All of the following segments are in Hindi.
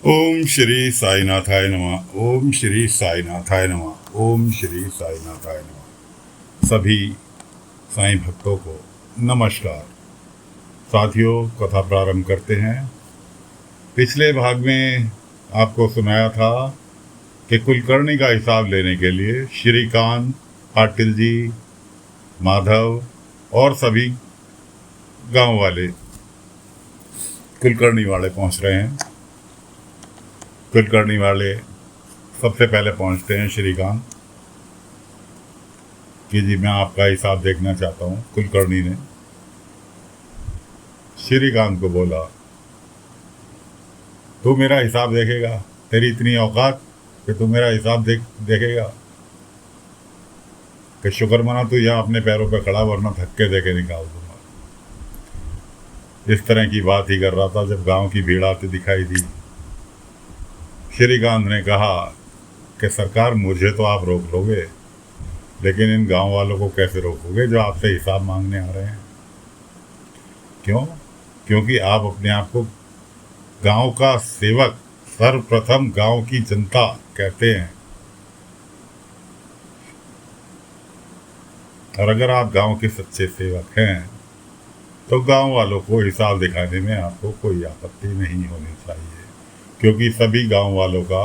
ओम श्री साईनाथाय नमः। ओम श्री साईनाथाय नमः। ओम श्री साईनाथाय नमः। सभी साईं भक्तों को नमस्कार। साथियों, कथा प्रारंभ करते हैं। पिछले भाग में आपको सुनाया था कि कुलकर्णी का हिसाब लेने के लिए श्रीकांत, पाटिल जी, माधव और सभी गांव वाले कुलकर्णी वाले पहुंच रहे हैं। कुलकर्णी वाले सबसे पहले पहुंचते हैं श्रीकांत कि जी मैं आपका हिसाब देखना चाहता हूँ। कुलकर्णी ने श्रीकांत को बोला, तू मेरा हिसाब देखेगा? तेरी इतनी औकात कि तू मेरा हिसाब देखेगा? कि शुक्र मना तू यहाँ अपने पैरों पे खड़ा, वरना धक्के देके निकाल दूंगा। इस तरह की बात ही कर रहा था जब गांव की भीड़ आती दिखाई दी। श्रीकांत ने कहा कि सरकार, मुझे तो आप रोक लोगे, लेकिन इन गांव वालों को कैसे रोकोगे जो आपसे हिसाब मांगने आ रहे हैं? क्यों? क्योंकि आप अपने आप को गांव का सेवक, सर्वप्रथम गांव की जनता कहते हैं। और अगर आप गांव के सच्चे सेवक हैं तो गांव वालों को हिसाब दिखाने में आपको कोई आपत्ति नहीं होनी चाहिए, क्योंकि सभी गांव वालों का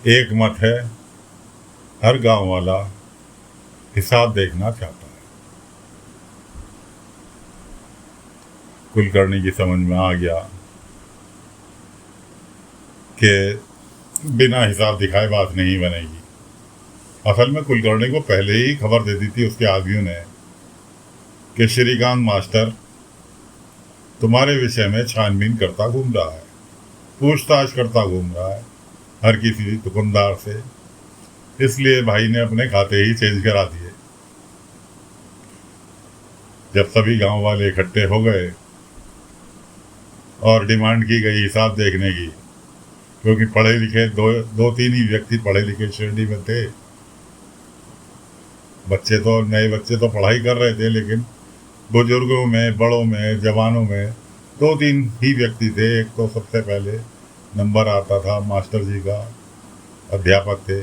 एक मत है, हर गांव वाला हिसाब देखना चाहता है। कुलकर्णी की समझ में आ गया कि बिना हिसाब दिखाए बात नहीं बनेगी। असल में कुलकर्णी को पहले ही खबर दे दी थी उसके आदमियों ने कि श्रीकांत मास्टर तुम्हारे विषय में छानबीन करता घूम रहा है, पूछताछ करता घूम रहा है हर किसी दुकानदार से। इसलिए भाई ने अपने खाते ही चेंज करा दिए। जब सभी गांव वाले इकट्ठे हो गए और डिमांड की गई हिसाब देखने की, क्योंकि पढ़े लिखे दो तीन ही व्यक्ति पढ़े लिखे श्रेणी में थे। नए बच्चे तो पढ़ाई कर रहे थे, लेकिन बुजुर्गों में, बड़ों में, जवानों में दो तीन ही व्यक्ति थे। एक तो सबसे पहले नंबर आता था मास्टर जी का, अध्यापक थे,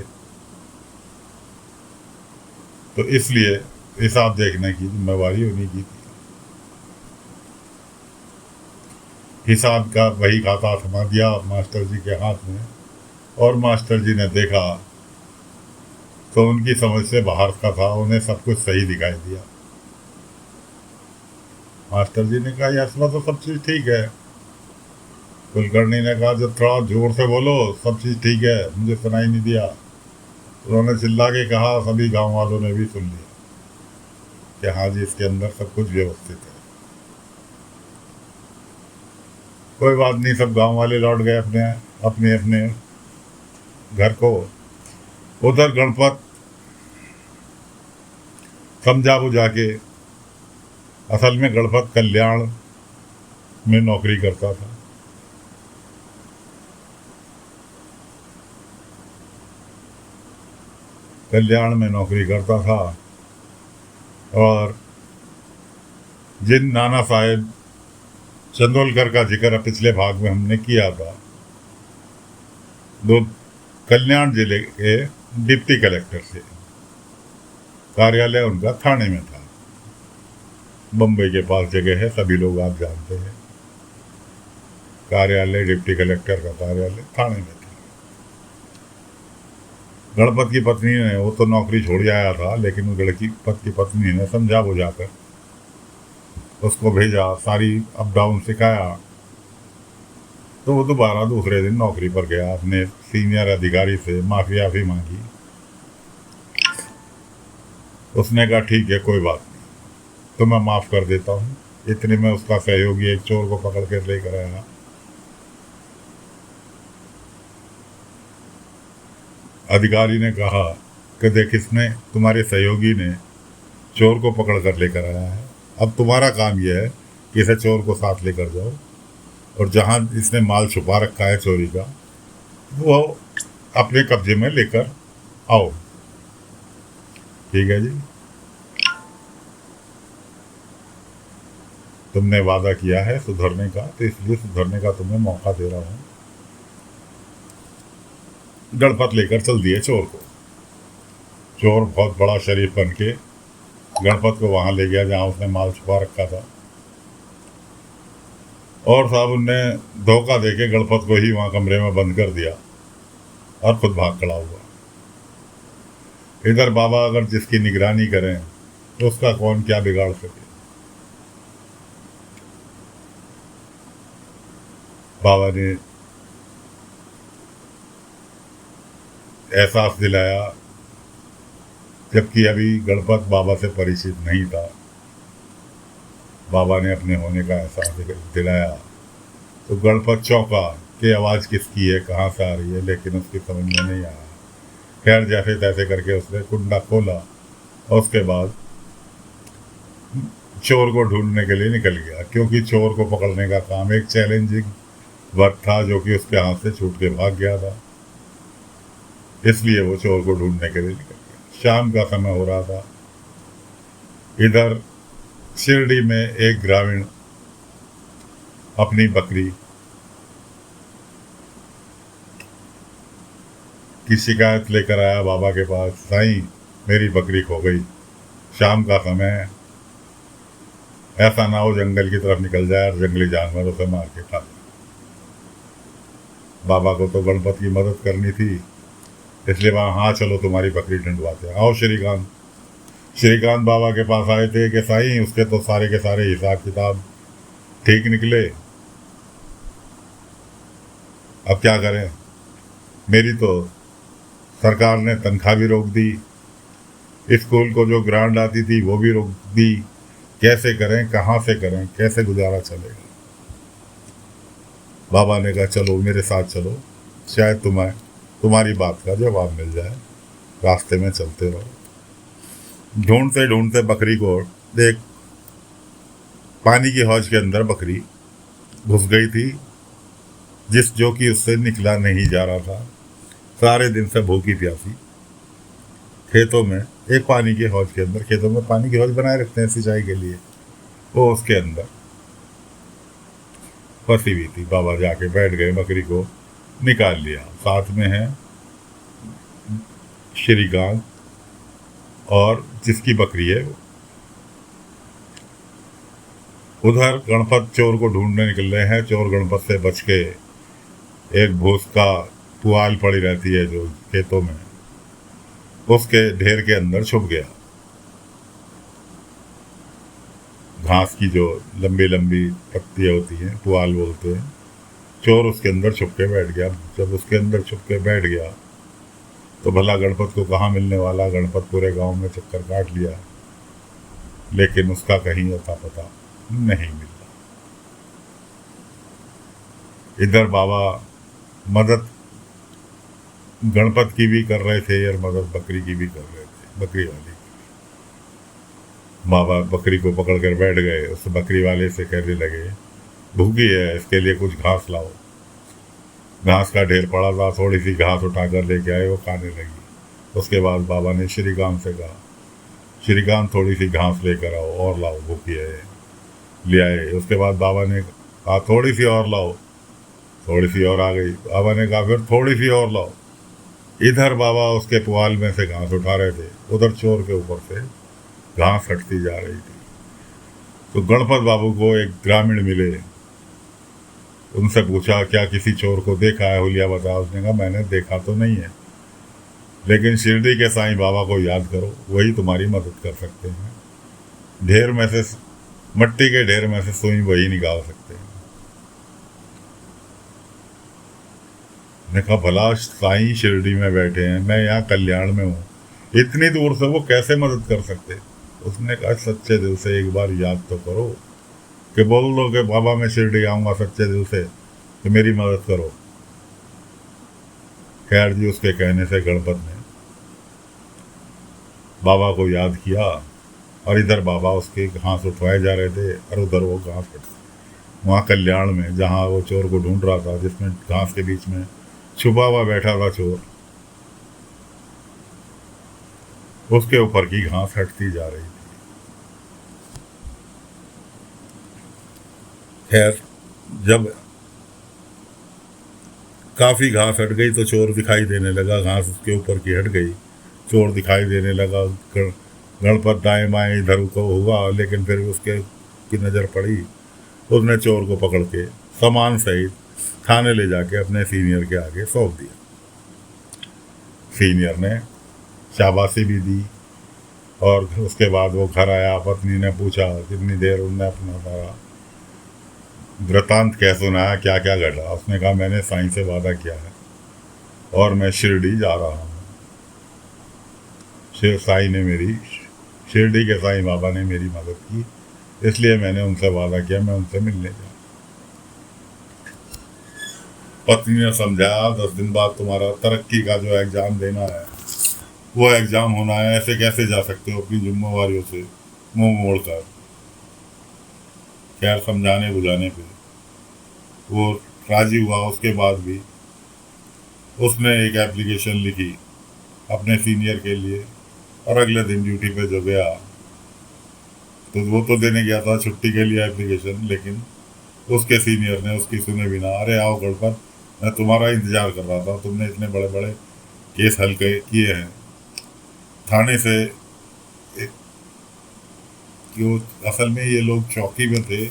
तो इसलिए हिसाब देखने की जिम्मेवारी उन्हीं की थी। हिसाब का वही खाता थमा दिया मास्टर जी के हाथ में, और मास्टर जी ने देखा तो उनकी समझ से बाहर का था, उन्हें सब कुछ सही दिखाई दिया। मास्टर जी ने कहा, इसमें तो सब चीज़ ठीक है। कुलकर्णी ने कहा, जब थोड़ा जोर से बोलो, सब चीज़ ठीक है, मुझे सुनाई नहीं दिया। उन्होंने चिल्ला के कहा, सभी गांव वालों ने भी सुन लिया कि हाँ जी, इसके अंदर सब कुछ व्यवस्थित है। कोई बात नहीं, सब गांव वाले लौट गए अपने अपने घर को। उधर गणपत समझा बुझा के, असल में गणपत कल्याण में नौकरी करता था। कल्याण में नौकरी करता था, और जिन नाना साहेब चंदोलकर का जिक्र पिछले भाग में हमने किया था, दो कल्याण जिले के डिप्टी कलेक्टर थे। कार्यालय उनका थाने में था। बम्बई के पास जगह है, सभी लोग आप जानते हैं। कार्यालय डिप्टी कलेक्टर का कार्यालय थाने में था। गणपत की पत्नी ने, वो तो नौकरी छोड़ आया था, लेकिन गणपत की पत्नी ने समझा बुझाकर उसको भेजा, सारी अप डाउन सिखाया, तो वो दोबारा दूसरे दिन नौकरी पर गया। अपने सीनियर अधिकारी से माफी मांगी। उसने कहा, ठीक है, कोई बात नहीं, तो मैं माफ़ कर देता हूँ। इतने में उसका सहयोगी एक चोर को पकड़ कर लेकर आया। अधिकारी ने कहा कि देख, इसने, तुम्हारे सहयोगी ने चोर को पकड़ कर लेकर आया है। अब तुम्हारा काम यह है कि इसे चोर को साथ लेकर जाओ, और जहाँ इसने माल छुपा रखा है चोरी का, वो अपने कब्जे में लेकर आओ। ठीक है जी, तुमने वादा किया है सुधरने का, तो इसलिए सुधरने का तुम्हें मौका दे रहा हूँ। गणपत लेकर चल दिए चोर को। चोर बहुत बड़ा शरीफ बन के गणपत को वहां ले गया जहां उसने माल छुपा रखा था, और साहब उनने धोखा देके गणपत को ही वहां कमरे में बंद कर दिया और खुद भाग खड़ा हुआ। इधर बाबा अगर जिसकी निगरानी करें तो उसका कौन क्या बिगाड़ सके। बाबा ने एहसास दिलाया, जबकि अभी गणपत बाबा से परिचित नहीं था। बाबा ने अपने होने का एहसास दिलाया तो गणपत चौंका कि आवाज़ किसकी है, कहाँ से आ रही है, लेकिन उसकी समझ में नहीं आया। खैर जैसे तैसे करके उसने कुंडा खोला और उसके बाद चोर को ढूंढने के लिए निकल गया, क्योंकि चोर को पकड़ने का काम एक चैलेंजिंग वर्क था जो कि उसके हाथ से छूट के भाग गया था। इसलिए वो चोर को ढूंढने के लिए निकल गया। शाम का समय हो रहा था। इधर शिरडी में एक ग्रामीण अपनी बकरी की शिकायत लेकर आया बाबा के पास। साईं, मेरी बकरी खो गई, शाम का समय है, ऐसा ना हो जंगल की तरफ निकल जाए और जंगली जानवर उसे मार के खा जाए। बाबा को तो गणपत की मदद करनी थी, इसलिए वहाँ, हाँ चलो तुम्हारी बकरी ढूंढवाते हैं, आओ श्रीकांत। श्रीकांत बाबा के पास आए थे कि साईं उसके तो सारे के सारे हिसाब किताब ठीक निकले, अब क्या करें, मेरी तो सरकार ने तनख्वाह भी रोक दी, स्कूल को जो ग्रांट आती थी वो भी रोक दी, कैसे करें, कहाँ से करें, कैसे गुजारा चलेगा। बाबा ने कहा चलो मेरे साथ चलो, शायद तुम्हारी बात का जवाब मिल जाए, रास्ते में चलते रहो। ढूंढते ढूंढते बकरी को देख, पानी की हौज के अंदर बकरी घुस गई थी, जो कि उससे निकला नहीं जा रहा था। सारे दिन से भूखी प्यासी खेतों में, एक पानी की हौज के अंदर, खेतों में पानी की हौज बनाए रखते हैं सिंचाई के लिए, वो उसके अंदर फंसी हुई थी। बाबा जाके बैठ गए, बकरी को निकाल लिया। साथ में है श्रीकांत और जिसकी बकरी है। उधर गणपत चोर को ढूंढने निकल रहे हैं। चोर गणपत से बच के एक भूस का पुआल पड़ी रहती है जो खेतों में, उसके ढेर के अंदर छुप गया। घास की जो लंबी लंबी पत्तियां होती हैं पुआल बोलते हैं। चोर उसके अंदर छुप के बैठ गया। जब उसके अंदर छुप के बैठ गया तो भला गणपत को कहाँ मिलने वाला। गणपत पूरे गांव में चक्कर काट लिया, लेकिन उसका कहीं अता पता नहीं मिला। इधर बाबा मदद गणपत की भी कर रहे थे और मदद बकरी की भी कर रहे थे, बकरी वाले की। बाबा बकरी को पकड़ कर बैठ गए। उस बकरी वाले से कहने लगे, भूखी है, इसके लिए कुछ घास लाओ। घास का ढेर पड़ा था, थोड़ी सी घास उठाकर लेके आए, वो खाने लगी। उसके बाद बाबा ने श्रीकांत से कहा, श्रीकांत थोड़ी सी घास लेकर आओ और लाओ, भूखी है। ले आए। उसके बाद बाबा ने कहा थोड़ी सी और लाओ, थोड़ी सी और आ गई। बाबा ने कहा फिर थोड़ी सी और लाओ। इधर बाबा उसके पुआल में से घास उठा रहे थे, उधर चोर के ऊपर से घास हटती जा रही थी। तो गणपत बाबू को एक ग्रामीण मिले। उनसे पूछा, क्या किसी चोर को देखा है, हुलिया बता। उसने कहा मैंने देखा तो नहीं है, लेकिन शिरडी के साईं बाबा को याद करो, वही तुम्हारी मदद कर सकते हैं। ढेर में से, मट्टी के ढेर में से सुई वही निकाल सकते हैं। ने कहा भला साईं शिरडी में बैठे हैं, मैं यहाँ कल्याण में हूँ, इतनी दूर से वो कैसे मदद कर सकते। उसने कहा सच्चे दिल से एक बार याद तो करो, कि बोल दो कि बाबा मैं शिरडी आऊँगा सच्चे दिल से, कि मेरी मदद करो। खैर जी, उसके कहने से गणपत ने बाबा को याद किया, और इधर बाबा उसके घास उठवाए जा रहे थे और उधर वो घास वहाँ कल्याण में जहाँ वो चोर को ढूंढ रहा था, जिसमें घास के बीच में छुपा हुआ बैठा था चोर, उसके ऊपर की घास हटती जा रही थी। खैर जब काफ़ी घास हट गई तो चोर दिखाई देने लगा, घास उसके ऊपर की हट गई, चोर दिखाई देने लगा। गणपत दाएं बाएं इधर को हुआ, लेकिन फिर उसके की नज़र पड़ी, उसने चोर को पकड़ के सामान सहित थाने ले जाके अपने सीनियर के आगे सौंप दिया। सीनियर ने शाबाशी भी दी और उसके बाद वो घर आया। पत्नी ने पूछा, कितनी देर उनने अपना सारा वृतांत क्या सुनाया, क्या क्या घटा। उसने कहा, मैंने साईं से वादा किया है और मैं शिरडी जा रहा हूँ। साईं ने मेरी, शिरडी के साईं बाबा ने मेरी मदद की, इसलिए मैंने उनसे वादा किया मैं उनसे मिलने जाऊँ। पत्नी ने समझाया, 10 दिन बाद तुम्हारा तरक्की का जो एग्ज़ाम देना है वो एग्ज़ाम होना है, ऐसे कैसे जा सकते हो अपनी जिम्मेवारियों से मुंह मोड़ कर। खैर समझाने बुझाने पे वो राजी हुआ। उसके बाद भी उसने एक एप्लीकेशन लिखी अपने सीनियर के लिए, और अगले दिन ड्यूटी पे जो गया तो वो तो देने गया था छुट्टी के लिए एप्लीकेशन, लेकिन उसके सीनियर ने उसकी सुने बिना, अरे आओ गणपत, मैं तुम्हारा इंतजार कर रहा था, तुमने इतने बड़े बड़े केस हल किए हैं थाने से। क्यों, असल में ये लोग चौकी में थे,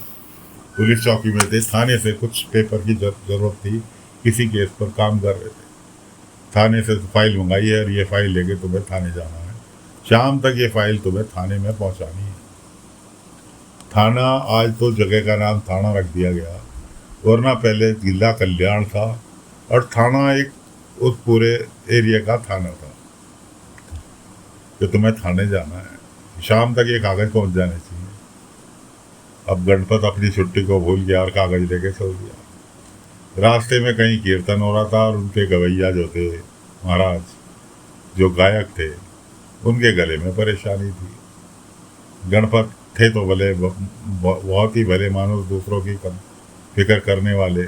पुलिस चौकी में थे, थाने से कुछ पेपर की जरूरत थी, किसी केस पर काम कर रहे थे। थाने से फाइल मंगाई है और ये फाइल लेके तुम्हें थाने जाना है, शाम तक ये फाइल तुम्हें थाने में पहुंचानी है। थाना, आज तो जगह का नाम थाना रख दिया गया, वरना पहले जिला कल्याण था और थाना एक उस पूरे एरिया का थाना था कि तुम्हें थाने जाना है, शाम तक ये कागज पहुंच जाने चाहिए। अब गणपत अपनी छुट्टी को भूल गया और कागज लेके सो गया। रास्ते में कहीं कीर्तन हो रहा था और उनके गवैया जो थे, महाराज जो गायक थे, उनके गले में परेशानी थी। गणपत थे तो भले, बहुत ही भले मानुस, दूसरों की फिक्र करने वाले।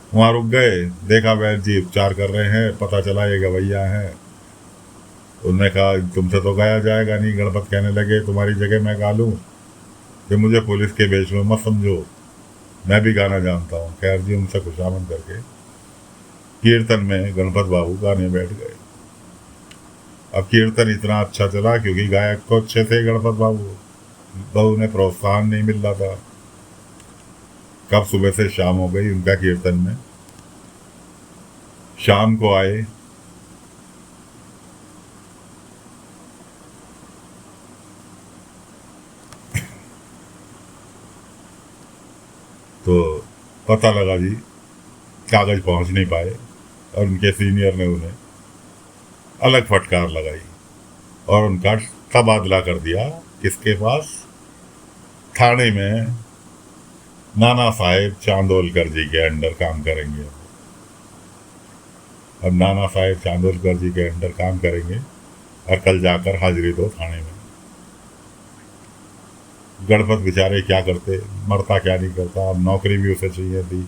वहाँ रुक गए, देखा वैद्य जी उपचार कर रहे हैं, पता चला ये गवैया हैं। उन्होंने कहा, तुमसे तो गाया जाएगा नहीं। गणपत कहने लगे, तुम्हारी जगह मैं गा लूँ कि मुझे पुलिस के बेच में मत समझो, मैं भी गाना जानता हूँ। खैर जी उनसे खुशामद करके कीर्तन में गणपत बाबू गाने बैठ गए। अब कीर्तन इतना अच्छा चला क्योंकि गायक तो अच्छे थे गणपत बाबू, तो उन्हें प्रोत्साहन नहीं मिल रहा था। कब सुबह से शाम हो गई उनका कीर्तन में। शाम को आए, तो पता लगा जी कागज पहुंच नहीं पाए और उनके सीनियर ने उन्हें अलग फटकार लगाई और उनका तबादला कर दिया। किसके पास? थाने में नाना साहेब चांदोलकर जी के अंडर काम करेंगे। अब नाना साहेब चांदोलकर जी के अंडर काम करेंगे और कल जाकर हाजिरी दो थाने में। गणपत बेचारे क्या करते, मरता क्या नहीं करता। अब नौकरी भी उसे चाहिए थी,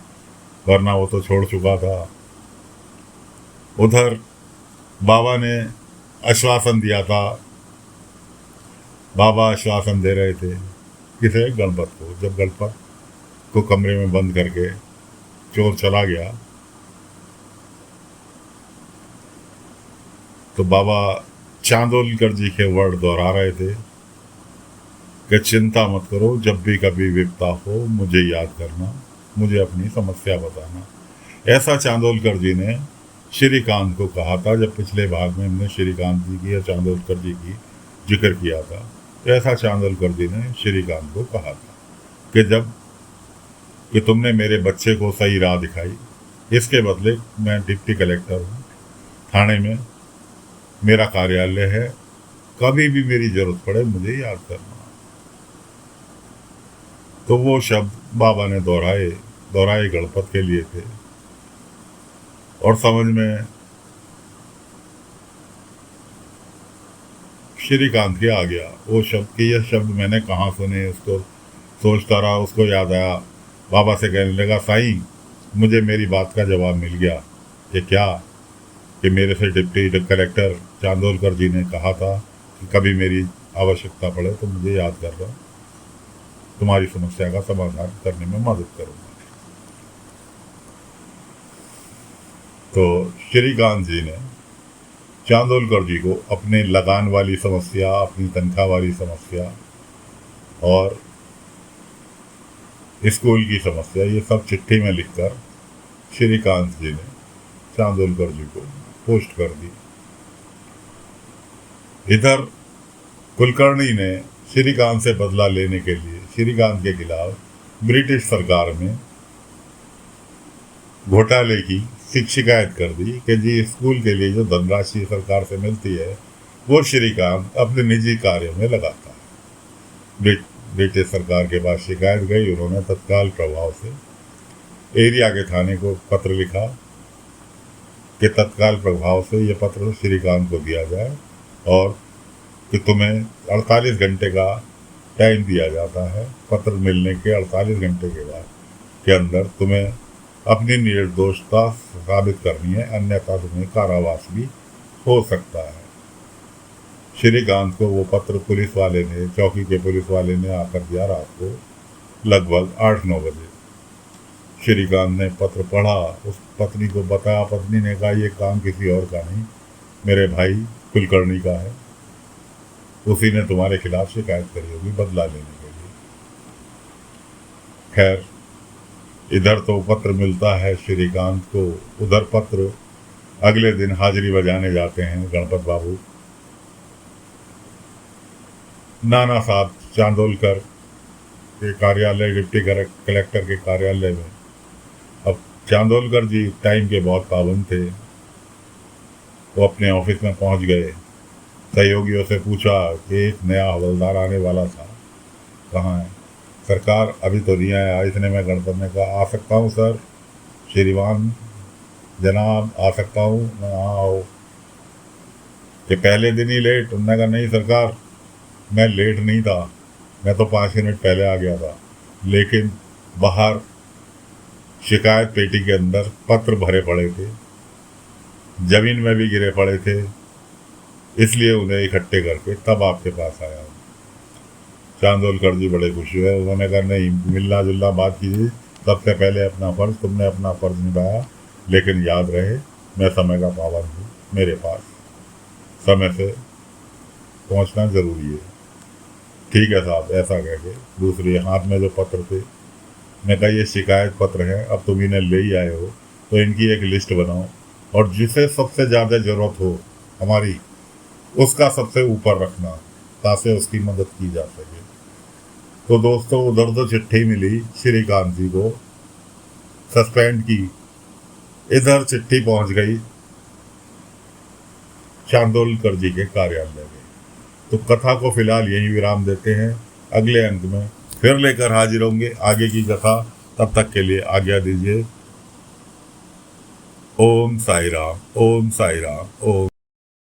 वरना वो तो छोड़ चुका था। उधर बाबा ने आश्वासन दिया था, बाबा आश्वासन दे रहे थे किसे? गणपत को। जब गणपत को कमरे में बंद करके चोर चला गया तो बाबा चांदोलकर जी के वर्ड दोहरा रहे थे कि चिंता मत करो, जब भी कभी विपदा हो मुझे याद करना, मुझे अपनी समस्या बताना। ऐसा चांदोलकर जी ने श्रीकांत को कहा था। जब पिछले भाग में हमने श्रीकांत जी की या चांदोलकर जी की जिक्र किया था, तो ऐसा चांदोलकर जी ने श्रीकांत को कहा था कि तुमने मेरे बच्चे को सही राह दिखाई, इसके बदले मैं डिप्टी कलेक्टर हूँ, थाने में मेरा कार्यालय है, कभी भी मेरी जरूरत पड़े मुझे याद करना। तो वो शब्द बाबा ने दोहराए गणपत के लिए थे और समझ में श्रीकांत के आ गया वो शब्द कि यह शब्द मैंने कहाँ सुने। उसको सोचता रहा, उसको याद आया, बाबा से कहने लगा, साईं मुझे मेरी बात का जवाब मिल गया। ये क्या? कि मेरे से डिप्टी कलेक्टर चांदोलकर जी ने कहा था कि कभी मेरी आवश्यकता पड़े तो मुझे याद करना, तुम्हारी समस्या का समाधान करने में मदद करूँगा। तो श्रीकांत जी ने चांदोलकर जी को अपने लगान वाली समस्या, अपनी तनख्वाह वाली समस्या और स्कूल की समस्या, ये सब चिट्ठी में लिखकर श्रीकांत जी ने चांदोलकर जी को पोस्ट कर दी। इधर कुलकर्णी ने श्रीकांत से बदला लेने के लिए श्रीकांत के खिलाफ ब्रिटिश सरकार में घोटाले की शिकायत कर दी कि जी स्कूल के लिए जो धनराशि सरकार से मिलती है वो श्रीकांत अपने निजी कार्यों में लगाता है। ब्रिटिश सरकार के पास शिकायत गई, उन्होंने तत्काल प्रभाव से एरिया के थाने को पत्र लिखा कि तत्काल प्रभाव से ये पत्र श्रीकांत को दिया जाए और कि तुम्हें 48 घंटे का टाइम दिया जाता है, पत्र मिलने के 48 घंटे के बाद के अंदर तुम्हें अपनी निर्दोषता साबित करनी है, अन्यथा तुम्हें कारावास भी हो सकता है। श्रीकांत को वो पत्र पुलिस वाले ने, चौकी के पुलिस वाले ने आकर दिया रात को लगभग 8-9 बजे। श्रीकांत ने पत्र पढ़ा, उस पत्नी को बताया, पत्नी ने कहा ये काम किसी और का नहीं, मेरे भाई कुलकर्णी का है, उसी ने तुम्हारे खिलाफ शिकायत करी होगी बदला लेने के लिए। खैर, इधर तो पत्र मिलता है श्रीकांत को, उधर पत्र अगले दिन हाजिरी बजाने जाते हैं गणपत बाबू नाना साहब चांदोलकर के कार्यालय, डिप्टी कलेक्टर के कार्यालय में। अब चांदोलकर जी टाइम के बहुत पाबंद थे, वो अपने ऑफिस में पहुंच गए। सहयोगियों से पूछा कि एक नया हवलदार आने वाला था, कहाँ है? सरकार अभी तो नहीं आया। इतने में गणपत ने कहा आ सकता हूँ सर, श्रीमान जनाब आ सकता हूँ, मैं आओ। कि पहले दिन ही लेट? उन्होंने कहा नहीं सरकार, मैं लेट नहीं था, मैं तो 5 मिनट पहले आ गया था, लेकिन बाहर शिकायत पेटी के अंदर पत्र भरे पड़े थे, जमीन में भी गिरे पड़े थे, इसलिए उन्हें इकट्ठे करके तब आपके पास आया हूँ। चांदोलकर जी बड़े खुश हुए, उन्होंने कहा नहीं, मिलना जुलना बात कीजिए, सबसे पहले अपना फर्ज, तुमने अपना फर्ज निभाया, लेकिन याद रहे मैं समय का पाबंद हूँ, मेरे पास समय से पहुँचना ज़रूरी है। ठीक है साहब, ऐसा कह के दूसरे हाथ में जो पत्र थे, मैं कहा ये शिकायत पत्र है, अब तुम इन्हें ले ही आए हो तो इनकी एक लिस्ट बनाओ और जिसे सबसे ज़्यादा ज़रूरत हो हमारी, उसका सबसे ऊपर रखना ताकि उसकी मदद की जा सके। तो दोस्तों, उधर तो चिट्ठी मिली श्रीकांत जी को सस्पेंड की, इधर चिट्ठी पहुंच गई चांदोलकर जी के कार्यालय में। तो कथा को फिलहाल यही विराम देते हैं, अगले अंक में फिर लेकर हाजिर होंगे आगे की कथा। तब तक के लिए आज्ञा दीजिए। ओम साई राम, ओम साई राम, ओम।